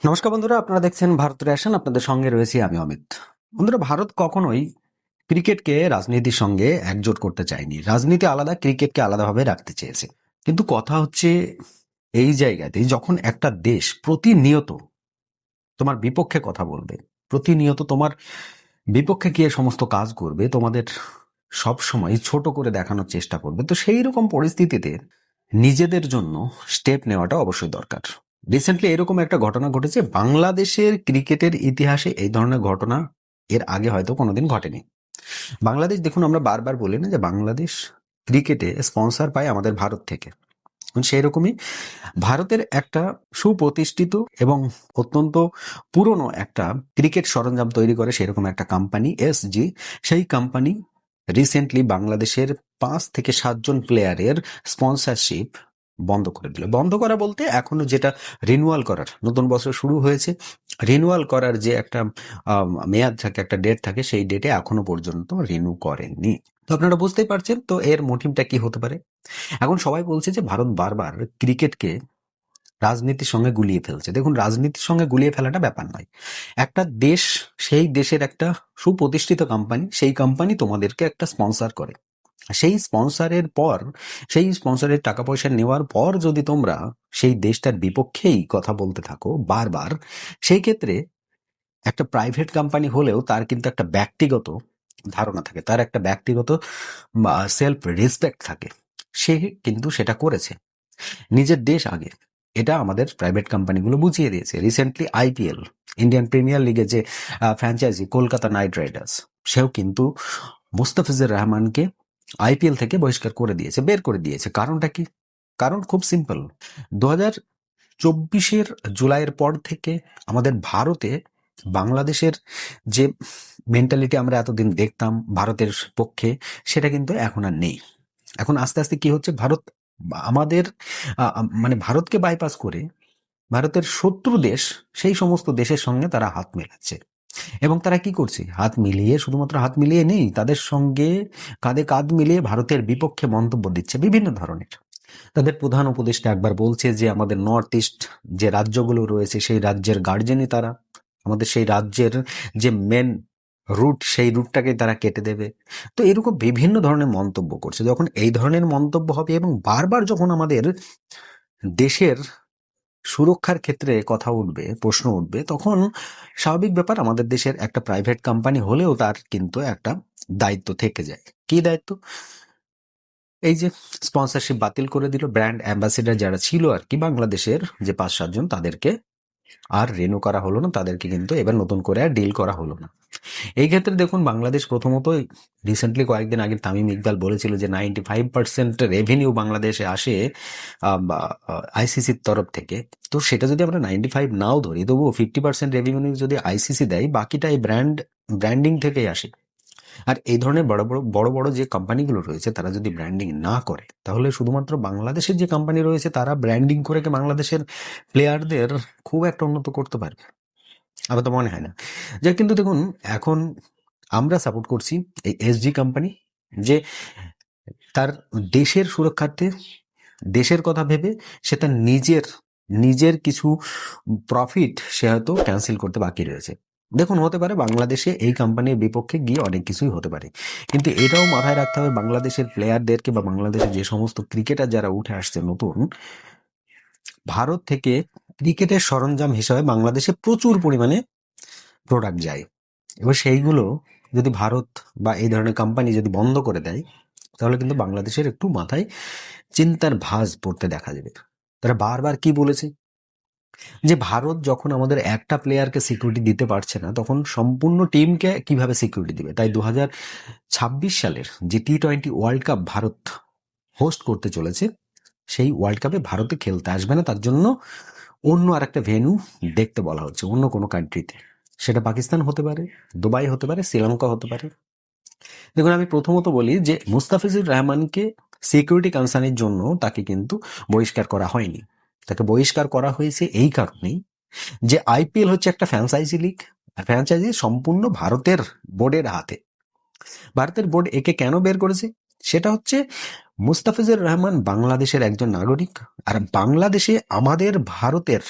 নমস্কার বন্ধুরা, আপনারা দেখছেন ভারত রেশন। আপনাদের সঙ্গে রয়েছি আমি অমিত। বন্ধুরা, ভারত কখনোই ক্রিকেটকে রাজনীতির সঙ্গে একজোট করতে চায়নি। রাজনীতি আলাদা, ক্রিকেটকে আলাদাভাবে রাখতে চেয়েছে। কিন্তু কথা হচ্ছে এই জায়গাতেই, যখন একটা দেশ প্রতিনিয়ত তোমার বিপক্ষে কথা বলবে, প্রতিনিয়ত তোমার বিপক্ষে গিয়ে সমস্ত কাজ করবে, তোমাদের সব সময় ছোট করে দেখানোর চেষ্টা করবে, তো সেই রকম পরিস্থিতিতে নিজেদের জন্য স্টেপ নেওয়াটা অবশ্যই দরকার। রিসেন্টলি এরকম একটা ঘটনা ঘটেছে বাংলাদেশের ক্রিকেটের ইতিহাসে। এই ধরনের ঘটনা এর আগে হয়তো কোনোদিন ঘটেনি। বাংলাদেশ, দেখুন, আমরা বারবার বলি না যে বাংলাদেশ ক্রিকেটে স্পন্সর পায় আমাদের ভারত থেকে। সেই রকমই ভারতের একটা সুপ্রতিষ্ঠিত এবং অত্যন্ত পুরনো একটা ক্রিকেট সরঞ্জাম তৈরি করে সেরকম একটা কোম্পানি এসজি। সেই কোম্পানি রিসেন্টলি বাংলাদেশের 5 থেকে 7 জন প্লেয়ারের স্পন্সরশিপ বন্ধ করে দিল। বন্ধ করা বলতে এখনো যেটা রিনুয়াল করার, নতুন বছর শুরু হয়েছে, রিনুয়াল করার যে একটা মেয়াদ থাকে, একটা ডেট থাকে, সেই ডেটে এখনো পর্যন্ত রিনিউ করেননি। তো আপনারা বুঝতেই পারছেন তো এর মোটিভটা কি হতে পারে। এখন সবাই বলছে যে ভারত বারবার ক্রিকেটকে রাজনীতির সঙ্গে গুলিয়ে ফেলছে। দেখুন, রাজনীতির সঙ্গে গুলিয়ে ফেলাটা ব্যাপার নয়। একটা দেশ, সেই দেশের একটা সুপ্রতিষ্ঠিত কোম্পানি, সেই কোম্পানি তোমাদেরকে একটা স্পন্সর করে। সেই স্পন্সরের পর, সেই স্পন্সরের টাকা পয়সা নেওয়ার পর যদি তোমরা সেই দেশটার বিপক্ষেই কথা বলতে থাকো বারবার, সেই ক্ষেত্রে একটা প্রাইভেট কোম্পানি হলেও তার কিন্তু একটা ব্যক্তিগত ধারণা থাকে, তার একটা ব্যক্তিগত সেলফ রেসপেক্ট থাকে। সে কিন্তু সেটা করেছে, নিজের দেশ আগে। এটা আমাদের প্রাইভেট কোম্পানিগুলো বুঝিয়ে দিয়েছে। রিসেন্টলি আইপিএল, ইন্ডিয়ান প্রিমিয়ার লিগে যে ফ্র্যাঞ্চাইজি কলকাতা নাইট রাইডার্স, সেও কিন্তু মুস্তাফিজুর রহমানকে আইপিএল থেকে বহিষ্কার করে দিয়েছে, বের করে দিয়েছে। কারণটা কি? কারণ খুব সিম্পল। 2024 জুলাইয়ের পর থেকে আমাদের ভারতে বাংলাদেশের যে মেন্টালিটি আমরা এতদিন দেখতাম ভারতের পক্ষে, সেটা কিন্তু এখন আর নেই। এখন আস্তে আস্তে কি হচ্ছে, ভারত আমাদের মানে ভারতকে বাইপাস করে ভারতের শত্রু দেশ, সেই সমস্ত দেশের সঙ্গে তারা হাত মেলাচ্ছে। এবং তারা কি করছে? হাত মিলিয়ে, শুধুমাত্র হাত মিলিয়ে নেই, তাদের সঙ্গে কাঁধে কাঁধ মিলিয়ে ভারতের বিপক্ষে মন্তব্য দিচ্ছে বিভিন্ন ধরনের। তাদের প্রধান উপদেষ্টা একবার বলছে যে আমাদের নর্থ ইস্ট যে রাজ্যগুলো রয়েছে, সেই রাজ্যের গার্জেনই তারা, আমাদের সেই রাজ্যের যে মেন রুট, সেই রুটটাকে তারা কেটে দেবে। তো এরকম বিভিন্ন ধরনের মন্তব্য করছে। যখন এই ধরনের মন্তব্য হবে এবং বারবার যখন আমাদের দেশের সুরক্ষার ক্ষেত্রে কথা উঠবে, প্রশ্ন উঠবে, তখন স্বাভাবিক ব্যাপার, আমাদের দেশের একটা প্রাইভেট কোম্পানি হলেও তার কিন্তু একটা দায়িত্ব থেকে যায়। কি দায়িত্ব? এই যে স্পন্সরশিপ বাতিল করে দিল, ব্র্যান্ড অ্যাম্বাসেডর যারা ছিল আর কি বাংলাদেশের, যে 5-7 জন, তাদেরকে আর রেনু করা হলো না, তাদেরকে কিন্তু এবার নতুন করে আর ডিল করা হলো না। এই ক্ষেত্রে দেখুন, বাংলাদেশ প্রথমত রিসেন্টলি কয়েকদিন আগে তামিম ইকবাল বলেছিল যে 95% রেভিনিউ বাংলাদেশে আসে আইসিসির তরফ থেকে। তো সেটা যদি আমরা 95 নাও ধরি, তবুও 50% রেভিনিউ যদি আইসিসি দেয়, বাকিটা এই ব্র্যান্ডিং থেকেই আসে। আর এই ধরনের বড় বড় বড় বড় যে কোম্পানিগুলো রয়েছে, তারা যদি ব্র্যান্ডিং না করে, তাহলে শুধুমাত্র বাংলাদেশের যে কোম্পানি রয়েছে তারা ব্র্যান্ডিং করে কি বাংলাদেশের প্লেয়ারদের খুব একটা উন্নত করতে পারবে? আমার তো মনে হয় না। যা কিন্তু দেখুন, এখন আমরা সাপোর্ট করছি এই এসজি কোম্পানি, যে তার দেশের সুরক্ষার্থে, দেশের কথা ভেবে সে তার নিজের নিজের কিছু প্রফিট সে হয়তো ক্যান্সেল করতে বাকি রয়েছে। দেখুন, হতে পারে বাংলাদেশে এই কোম্পানির বিপক্ষে গিয়ে অনেক কিছুই হতে পারে, কিন্তু এটাও মাথায় রাখতে হবে বাংলাদেশের প্লেয়ারদেরকে, বা বাংলাদেশের যে সমস্ত ক্রিকেটার যারা উঠে আসছে নতুন, ভারত থেকে ক্রিকেটের সরঞ্জাম হিসাবে বাংলাদেশে প্রচুর পরিমাণে প্রোডাক্ট যায়। এবার সেইগুলো যদি ভারত বা এই ধরনের কোম্পানি যদি বন্ধ করে দেয়, তাহলে কিন্তু বাংলাদেশের একটু মাথায় চিন্তার ভাঁজ পড়তে দেখা যাবে। তারা বারবার কি বলেছে, যে ভারত যখন আমাদের একটা প্লেয়ারকে সিকিউরিটি দিতে পারছে না, তখন সম্পূর্ণ টিমকে কিভাবে সিকিউরিটি দিবে। তাই 2026 সালের যে T20 world cup Bharat host করতে চলেছে, সেই ওয়ার্ল্ড কাপে ভারতে খেলতে আসবে না, তার জন্য অন্য আর একটা ভেন্যু দেখতে বলা হচ্ছে, অন্য কোনো কান্ট্রিতে। সেটা পাকিস্তান হতে পারে, দুবাই হতে পারে, শ্রীলঙ্কা হতে পারে। দেখুন, আমি প্রথমত বলি যে মুস্তাফিজুর রহমানকে সিকিউরিটি কনসার্নের জন্য তাকে কিন্তু বহিষ্কার করা হয়নি। তাকে বহিষ্কার করা হয়েছে এই কারণেই যে আইপিএল হচ্ছে একটা ফ্র্যাঞ্চাইজি লিগ, আর ফ্র্যাঞ্চাইজি সম্পূর্ণ ভারতের বোর্ডের হাতে। ভারতের বোর্ড একে কেন বের করেছে? সেটা হচ্ছে মুস্তাফিজুর রহমান বাংলাদেশের একজন নাগরিক, আর বাংলাদেশে আমাদের ভারতের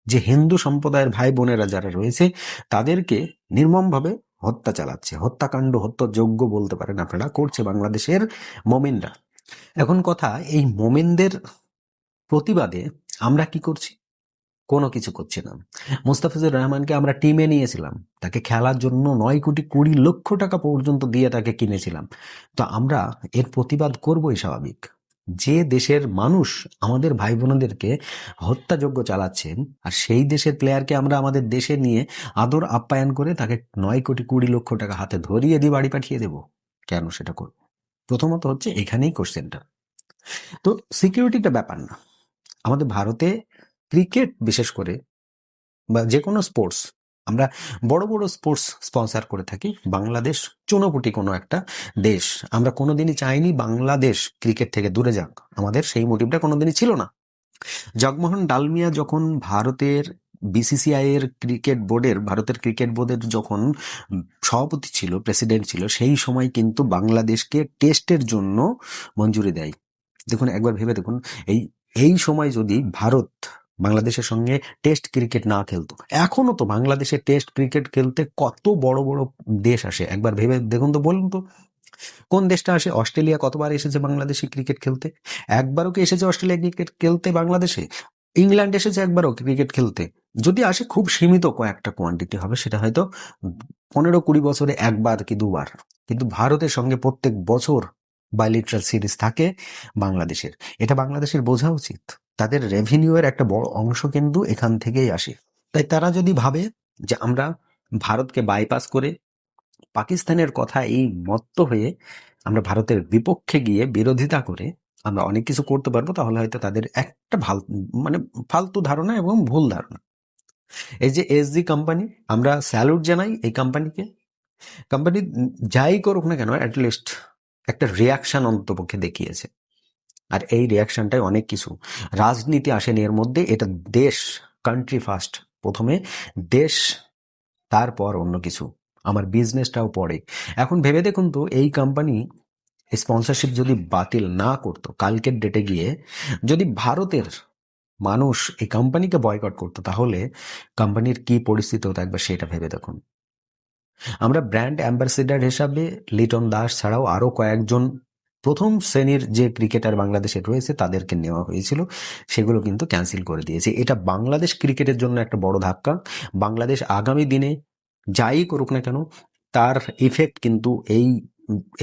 যে হিন্দু সম্প্রদায়ের ভাই বোনেরা যারা রয়েছে তাদেরকে নির্মমভাবে হত্যা চালাচ্ছে, হত্যাকাণ্ড, হত্যাযজ্ঞ বলতে পারেন আপনারা, করছে বাংলাদেশের মোমেনরা। এখন কথা, এই মোমেনদের প্রতিবাদে আমরা কি করছি? কোনো কিছু করছি না। মুস্তাফিজুর রহমানকে আমরা টিমে নিয়েছিলাম, তাকে খেলার জন্য 9,20,00,000 টাকা পর্যন্ত দিয়ে তাকে কিনেছিলাম। তো আমরা এর প্রতিবাদ করবই স্বাভাবিক। যে দেশের মানুষ আমাদের ভাই বোনদেরকে হত্যাযজ্ঞ চালাচ্ছেন, আর সেই দেশের প্লেয়ারকে আমরা আমাদের দেশে নিয়ে আদর আপ্যায়ন করে তাকে 9,20,00,000 টাকা হাতে ধরিয়ে দিয়ে বাড়ি পাঠিয়ে দেব, কেন সেটা করব? প্রথমত হচ্ছে এখানেই কোশ্চেনটা। তো সিকিউরিটিটা ব্যাপার না। আমাদের ভারতে ক্রিকেট বিশেষ করে বা যে কোনো স্পোর্টস, আমরা বড় বড় স্পোর্টস স্পন্সর করে থাকি। বাংলাদেশ চুনোপুটি কোনো একটা দেশ, আমরা কোনোদিনই চাইনি বাংলাদেশ ক্রিকেট থেকে দূরে যাক, আমাদের সেই মোটিভটা কোনোদিনই ছিল না। জগমোহন ডালমিয়া যখন ভারতের বিসিসিআই এর ক্রিকেট বোর্ডের, ভারতের ক্রিকেট বোর্ডের যখন সভাপতি ছিল, প্রেসিডেন্ট ছিল, সেই সময় কিন্তু বাংলাদেশকে টেস্টের জন্য মঞ্জুরি দেয়। দেখুন, একবার ভেবে দেখুন, এই এই সময় যদি ভারত বাংলাদেশের সঙ্গে টেস্ট ক্রিকেট না খেলতো, এখনো তো বাংলাদেশে টেস্ট ক্রিকেট খেলতে কত বড় বড় দেশ আসে, একবার ভেবে দেখুন তো, বলুন তো কোন দেশটা আসে? অস্ট্রেলিয়া কতবার এসেছে বাংলাদেশে ক্রিকেট খেলতে? একবারও কি এসেছে অস্ট্রেলিয়া ক্রিকেট খেলতে বাংলাদেশে? ইংল্যান্ড এসেছে একবারও ক্রিকেট খেলতে? যদি আসে খুব সীমিত কয়েকটা কোয়ান্টিটি হবে, সেটা হয়তো 15-20 বছরে একবার কি দুবার। কিন্তু ভারতের সঙ্গে প্রত্যেক বছর বাইলেটারাল সিরিজ থাকে বাংলাদেশের। এটা বাংলাদেশের বোঝা উচিত। তাদের রেভিনিউ এর একটা বড় অংশ কিন্তু এখান থেকেই আসে। তাই তারা যদি ভাবে যে আমরা ভারতকে বাইপাস করে, পাকিস্তানের কথা এই মত্ত হয়ে আমরা ভারতের বিপক্ষে গিয়ে বিরোধিতা করে আমরা অনেক কিছু করতে পারবো, তাহলে হয়তো তাদের একটা মানে ফালতু ধারণা এবং ভুল ধারণা। এই যে এসজি কোম্পানি, আমরা স্যালুট জানাই এই কোম্পানিকে। কোম্পানি যাই করুক না কেন, অ্যাটলিস্ট একটা রিয়াকশন অন্তপক্ষে দেখিয়েছে। আর এই রিয়াকশনটাই অনেক কিছু। রাজনীতি আসেনি এর মধ্যে, এটা দেশ, কান্ট্রি ফার্স্ট। প্রথমে দেশ, তারপর অন্য কিছু, আমার বিজনেসটাও পড়ে। এখন ভেবে দেখুন তো, এই কোম্পানি স্পন্সরশিপ যদি বাতিল না করতো, কালকের ডেটে গিয়ে যদি ভারতের মানুষ এই কোম্পানিকে বয়কট করতো, তাহলে কোম্পানির কি পরিস্থিতি হতো একবার সেটা ভেবে দেখুন। আমরা ব্র্যান্ড অ্যাম্বাসেডার হিসাবে লিটন দাস ছাড়াও আরো কয়েকজন প্রথম শ্রেণীর যে ক্রিকেটার বাংলাদেশে রয়েছে তাদেরকে নেওয়া হয়েছিল, সেগুলো কিন্তু ক্যান্সেল করে দিয়েছে। এটা বাংলাদেশ ক্রিকেটের জন্য একটা বড় ধাক্কা। বাংলাদেশ আগামী দিনে যাই করুক না কেন, তার ইফেক্ট কিন্তু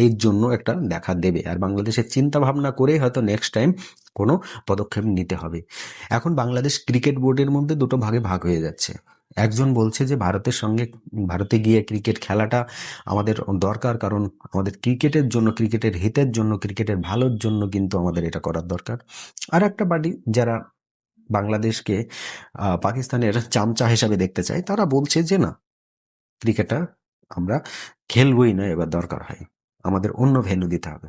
এর জন্য একটা দেখা দেবে। আর বাংলাদেশের চিন্তা ভাবনা করে হয়তো নেক্সট টাইম কোনো পদক্ষেপ নিতে হবে। এখন বাংলাদেশ ক্রিকেট বোর্ডের মধ্যে দুটো ভাগে ভাগ হয়ে যাচ্ছে। একজন বলছে যে ভারতের সঙ্গে, ভারতে গিয়ে ক্রিকেট খেলাটা আমাদের দরকার, কারণ আমাদের ক্রিকেটের জন্য, ক্রিকেটের হিতের জন্য, ক্রিকেটের ভালোর জন্য কিন্তু আমাদের এটা করার দরকার। আর একটা পার্টি যারা বাংলাদেশকে পাকিস্তানের চামচা হিসাবে দেখতে চায়, তারা বলছে যে না, ক্রিকেটটা আমরা খেলবই না, এবার দরকার হয় আমাদের অন্য ভেন্যু দিতে হবে।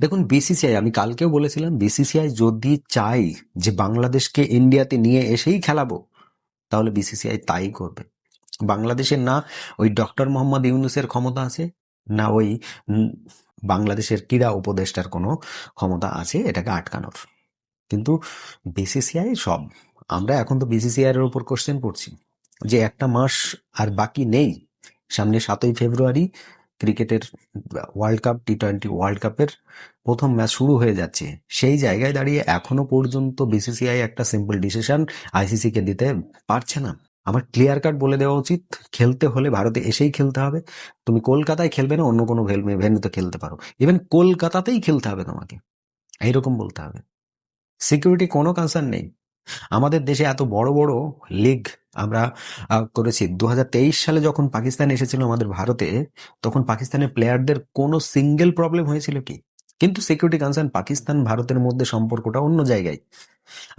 দেখুন, বিসিসিআই, আমি কালকেও বলেছিলাম, বিসিসিআই যদি চাই যে বাংলাদেশকে ইন্ডিয়াতে নিয়ে এসেই খেলাবো, তাহলে বিসিসিআই তাই করবে। বাংলাদেশের না ওই ডক্টর মোহাম্মদ ইউনুসের ক্ষমতা আছে, না ওই বাংলাদেশের ক্রীড়া উপদেষ্টার কোনো ক্ষমতা আছে এটাকে আটকানোর। কিন্তু বিসিসিআই সব। আমরা এখন তো বিসিসিআই এর উপর কোশ্চেন করছি যে একটা মাস আর বাকি নেই, সামনে 7ই ফেব্রুয়ারি ক্রিকেটের ওয়ার্ল্ড কাপ, টি-20 ওয়ার্ল্ড কাপের প্রথম ম্যাচ শুরু হয়ে যাচ্ছে। সেই জায়গায় দাঁড়িয়ে এখনো পর্যন্ত বিসিসিআই একটা সিম্পল ডিসিশন আইসিসি কে দিতে পারছে না। আমার ক্লিয়ার কাট বলে দেওয়া উচিত, খেলতে হলে ভারতে এসেই খেলতে হবে। তুমি কলকাতায় খেলবে না, অন্য কোনো ভেন্যুতে খেলতে পারো, ইভেন কলকাতাতেই খেলতে হবে তোমাকে, এইরকম বলতে হবে। সিকিউরিটি কোনো কনসার্ন নেই। আমাদের দেশে এত বড় বড় লিগ আমরা করেছি। 2023 সালে যখন পাকিস্তান এসেছিল আমাদের ভারতে, তখন পাকিস্তানের প্লেয়ারদের কোনো সিঙ্গেল প্রবলেম হয়েছিল কি? কিন্তু সিকিউরিটি কনসার্ন, পাকিস্তান ভারতের মধ্যে সম্পর্কটা অন্য জায়গায়।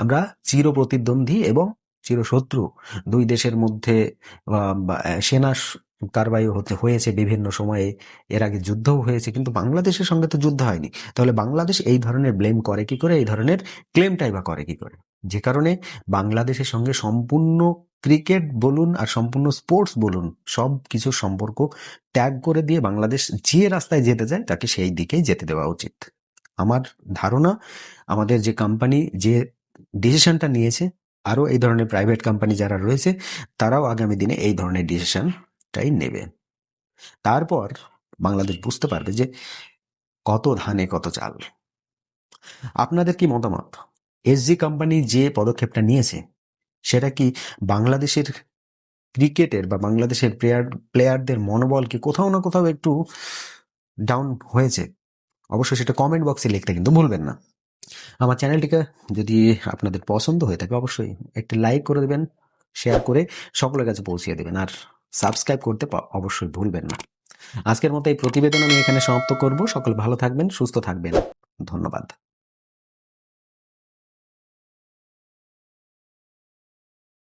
আমরা চির প্রতিদ্বন্দ্বী এবং চিরশত্রু দুই দেশের মধ্যে সেনা কারবাই হয়েছে বিভিন্ন সময়ে, এর আগে যুদ্ধও হয়েছে, কিন্তু বাংলাদেশের সঙ্গে তো যুদ্ধ হয়নি। তাহলে বাংলাদেশ এই ধরনের ব্লেম করে কি করে, এই ধরনের ক্লেমটাই বা করে কি করে? যে কারণে বাংলাদেশের সঙ্গে সম্পূর্ণ ক্রিকেট বলুন আর সম্পূর্ণ স্পোর্টস বলুন, সব কিছুর সম্পর্ক ত্যাগ করে দিয়ে বাংলাদেশ যে রাস্তায় যেতে যায় তাকে সেই দিকেই যেতে দেওয়া উচিত। আমার ধারণা, আমাদের যে কোম্পানি যে ডিসিশনটা নিয়েছে আরও এই ধরনের প্রাইভেট কোম্পানি যারা রয়েছে তারাও আগামী দিনে এই ধরনের ডিসিশনটাই নেবে। তারপর বাংলাদেশ বুঝতে পারবে যে কত ধানে কত চাল। আপনাদের কি মতামত? এসজি কোম্পানি যে পদক্ষেপটা নিয়েছে সেটা কি বাংলাদেশের ক্রিকেটের বা বাংলাদেশের প্লেয়ারদের মনোবল কি কোথাও না কোথাও একটু ডাউন হয়েছে? অবশ্যই সেটা কমেন্ট বক্সে লিখতে কিন্তু ভুলবেন না। আমার চ্যানেলটিকে যদি আপনাদের পছন্দ হয়ে থাকে অবশ্যই একটি লাইক করে দেবেন, শেয়ার করে সকলের কাছে পৌঁছিয়ে দেবেন, আর সাবস্ক্রাইব করতে অবশ্যই ভুলবেন না। আজকের মতো এই প্রতিবেদন আমি এখানে সমাপ্ত করব। সকল ভালো থাকবেন, সুস্থ থাকবেন। ধন্যবাদ।